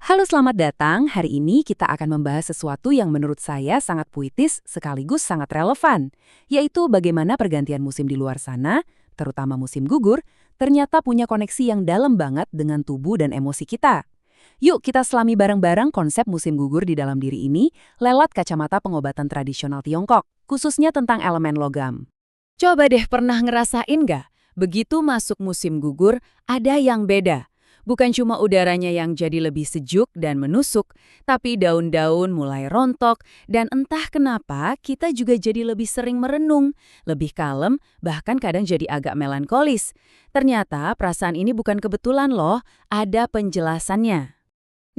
Halo, selamat datang. Hari ini kita akan membahas sesuatu yang menurut saya sangat puitis sekaligus sangat relevan, yaitu bagaimana pergantian musim di luar sana, terutama musim gugur, ternyata punya koneksi yang dalam banget dengan tubuh dan emosi kita. Yuk kita selami bareng-bareng konsep musim gugur di dalam diri ini lewat kacamata pengobatan tradisional Tiongkok, khususnya tentang elemen logam. Coba deh pernah ngerasain nggak? Begitu masuk musim gugur, ada yang beda. Bukan cuma udaranya yang jadi lebih sejuk dan menusuk, tapi daun-daun mulai rontok, dan entah kenapa kita juga jadi lebih sering merenung, lebih kalem, bahkan kadang jadi agak melankolis. Ternyata perasaan ini bukan kebetulan loh, ada penjelasannya.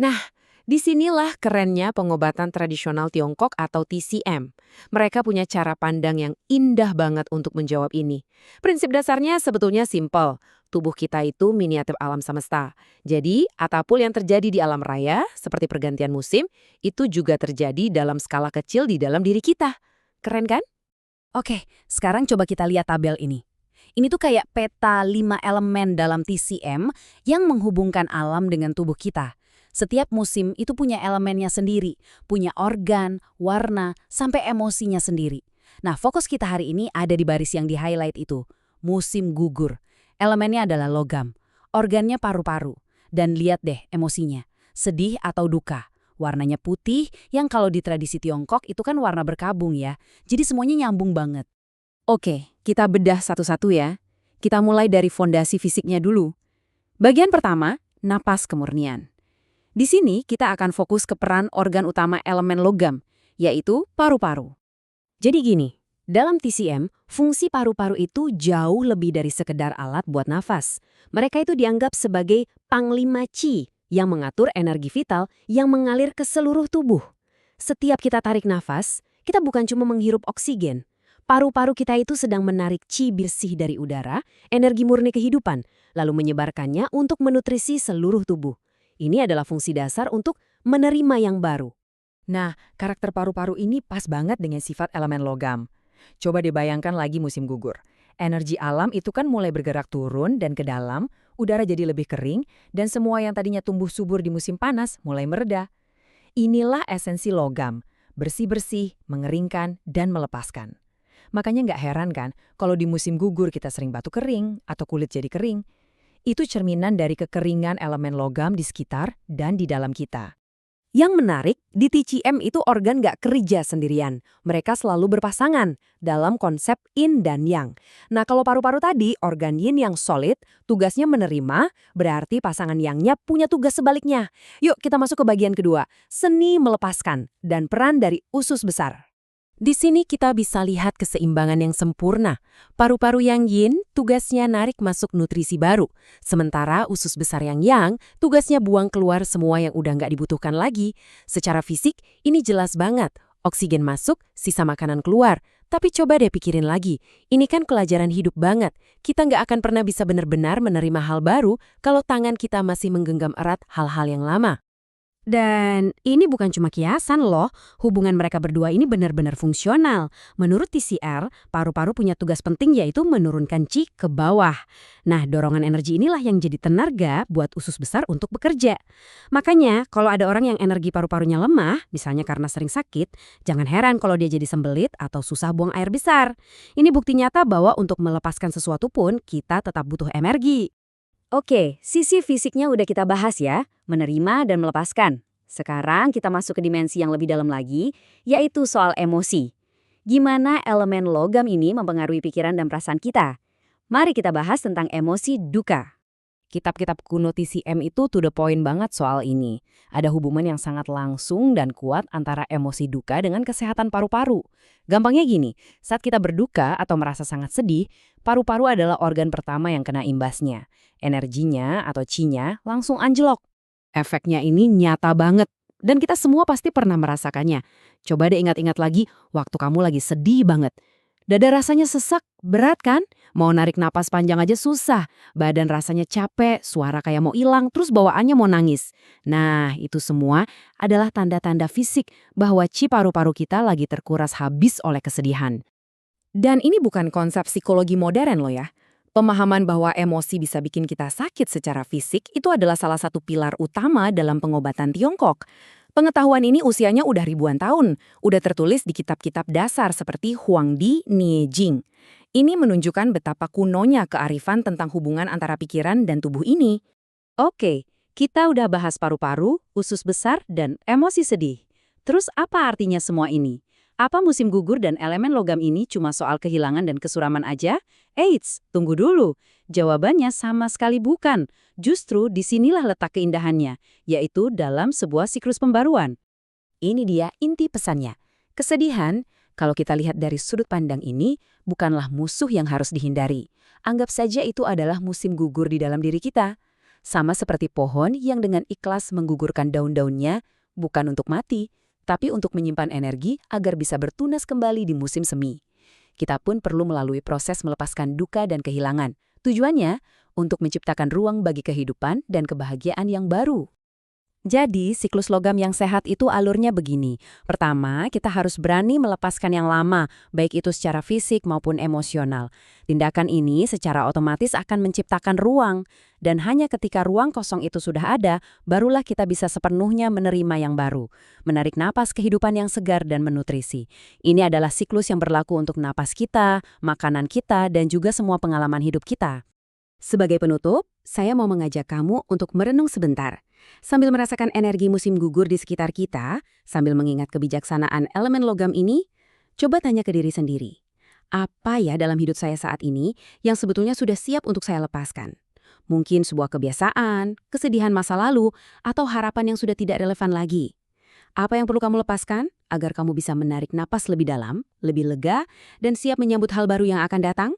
Nah, disinilah kerennya pengobatan tradisional Tiongkok atau TCM. Mereka punya cara pandang yang indah banget untuk menjawab ini. Prinsip dasarnya sebetulnya simpel. Tubuh kita itu miniatur alam semesta. Jadi, apapun yang terjadi di alam raya, seperti pergantian musim, itu juga terjadi dalam skala kecil di dalam diri kita. Keren kan? Oke, sekarang coba kita lihat tabel ini. Ini tuh kayak peta 5 elemen dalam TCM yang menghubungkan alam dengan tubuh kita. Setiap musim itu punya elemennya sendiri, punya organ, warna, sampai emosinya sendiri. Nah, fokus kita hari ini ada di baris yang di-highlight itu, musim gugur. Elemennya adalah logam, organnya paru-paru, dan lihat deh emosinya, sedih atau duka. Warnanya putih, yang kalau di tradisi Tiongkok itu kan warna berkabung ya, jadi semuanya nyambung banget. Oke, kita bedah satu-satu ya. Kita mulai dari fondasi fisiknya dulu. Bagian pertama, napas kemurnian. Di sini kita akan fokus ke peran organ utama elemen logam, yaitu paru-paru. Jadi gini, dalam TCM, fungsi paru-paru itu jauh lebih dari sekedar alat buat nafas. Mereka itu dianggap sebagai panglima Qi yang mengatur energi vital yang mengalir ke seluruh tubuh. Setiap kita tarik nafas, kita bukan cuma menghirup oksigen. Paru-paru kita itu sedang menarik Qi bersih dari udara, energi murni kehidupan, lalu menyebarkannya untuk menutrisi seluruh tubuh. Ini adalah fungsi dasar untuk menerima yang baru. Nah, karakter paru-paru ini pas banget dengan sifat elemen logam. Coba dibayangkan lagi musim gugur. Energi alam itu kan mulai bergerak turun dan ke dalam, udara jadi lebih kering, dan semua yang tadinya tumbuh subur di musim panas mulai mereda. Inilah esensi logam, bersih-bersih, mengeringkan, dan melepaskan. Makanya nggak heran kan kalau di musim gugur kita sering batuk kering atau kulit jadi kering. Itu cerminan dari kekeringan elemen logam di sekitar dan di dalam kita. Yang menarik, di TCM itu organ gak kerja sendirian. Mereka selalu berpasangan dalam konsep yin dan yang. Nah, kalau paru-paru tadi, organ yin yang solid, tugasnya menerima, berarti pasangan yangnya punya tugas sebaliknya. Yuk kita masuk ke bagian kedua, seni melepaskan dan peran dari usus besar. Di sini kita bisa lihat keseimbangan yang sempurna. Paru-paru yang yin tugasnya narik masuk nutrisi baru. Sementara usus besar yang yang tugasnya buang keluar semua yang udah nggak dibutuhkan lagi. Secara fisik, ini jelas banget. Oksigen masuk, sisa makanan keluar. Tapi coba deh pikirin lagi, ini kan pelajaran hidup banget. Kita nggak akan pernah bisa benar-benar menerima hal baru kalau tangan kita masih menggenggam erat hal-hal yang lama. Dan ini bukan cuma kiasan loh, hubungan mereka berdua ini benar-benar fungsional. Menurut TCR, paru-paru punya tugas penting yaitu menurunkan Qi ke bawah. Nah, dorongan energi inilah yang jadi tenaga buat usus besar untuk bekerja. Makanya, kalau ada orang yang energi paru-parunya lemah, misalnya karena sering sakit, jangan heran kalau dia jadi sembelit atau susah buang air besar. Ini bukti nyata bahwa untuk melepaskan sesuatu pun, kita tetap butuh energi. Oke, sisi fisiknya udah kita bahas ya, menerima dan melepaskan. Sekarang kita masuk ke dimensi yang lebih dalam lagi, yaitu soal emosi. Gimana elemen logam ini mempengaruhi pikiran dan perasaan kita? Mari kita bahas tentang emosi duka. Kitab-kitab kuno TCM itu to the point banget soal ini. Ada hubungan yang sangat langsung dan kuat antara emosi duka dengan kesehatan paru-paru. Gampangnya gini, saat kita berduka atau merasa sangat sedih, paru-paru adalah organ pertama yang kena imbasnya. Energinya atau Qi-nya langsung anjlok. Efeknya ini nyata banget. Dan kita semua pasti pernah merasakannya. Coba deh ingat-ingat lagi waktu kamu lagi sedih banget. Dada rasanya sesak, berat kan? Mau narik napas panjang aja susah. Badan rasanya capek, suara kayak mau hilang, terus bawaannya mau nangis. Nah, itu semua adalah tanda-tanda fisik bahwa Qi paru-paru kita lagi terkuras habis oleh kesedihan. Dan ini bukan konsep psikologi modern loh ya. Pemahaman bahwa emosi bisa bikin kita sakit secara fisik itu adalah salah satu pilar utama dalam pengobatan Tiongkok. Pengetahuan ini usianya udah ribuan tahun, udah tertulis di kitab-kitab dasar seperti Huangdi Niejing. Ini menunjukkan betapa kunonya kearifan tentang hubungan antara pikiran dan tubuh ini. Oke, kita udah bahas paru-paru, usus besar, dan emosi sedih. Terus apa artinya semua ini? Apa musim gugur dan elemen logam ini cuma soal kehilangan dan kesuraman aja? Eits, tunggu dulu. Jawabannya sama sekali bukan. Justru disinilah letak keindahannya, yaitu dalam sebuah siklus pembaruan. Ini dia inti pesannya. Kesedihan, kalau kita lihat dari sudut pandang ini, bukanlah musuh yang harus dihindari. Anggap saja itu adalah musim gugur di dalam diri kita. Sama seperti pohon yang dengan ikhlas menggugurkan daun-daunnya, bukan untuk mati, tapi untuk menyimpan energi agar bisa bertunas kembali di musim semi. Kita pun perlu melalui proses melepaskan duka dan kehilangan. Tujuannya, untuk menciptakan ruang bagi kehidupan dan kebahagiaan yang baru. Jadi, siklus logam yang sehat itu alurnya begini. Pertama, kita harus berani melepaskan yang lama, baik itu secara fisik maupun emosional. Tindakan ini secara otomatis akan menciptakan ruang. Dan hanya ketika ruang kosong itu sudah ada, barulah kita bisa sepenuhnya menerima yang baru. Menarik napas kehidupan yang segar dan menutrisi. Ini adalah siklus yang berlaku untuk napas kita, makanan kita, dan juga semua pengalaman hidup kita. Sebagai penutup, saya mau mengajak kamu untuk merenung sebentar. Sambil merasakan energi musim gugur di sekitar kita, sambil mengingat kebijaksanaan elemen logam ini, coba tanya ke diri sendiri. Apa ya dalam hidup saya saat ini yang sebetulnya sudah siap untuk saya lepaskan? Mungkin sebuah kebiasaan, kesedihan masa lalu, atau harapan yang sudah tidak relevan lagi. Apa yang perlu kamu lepaskan agar kamu bisa menarik napas lebih dalam, lebih lega, dan siap menyambut hal baru yang akan datang?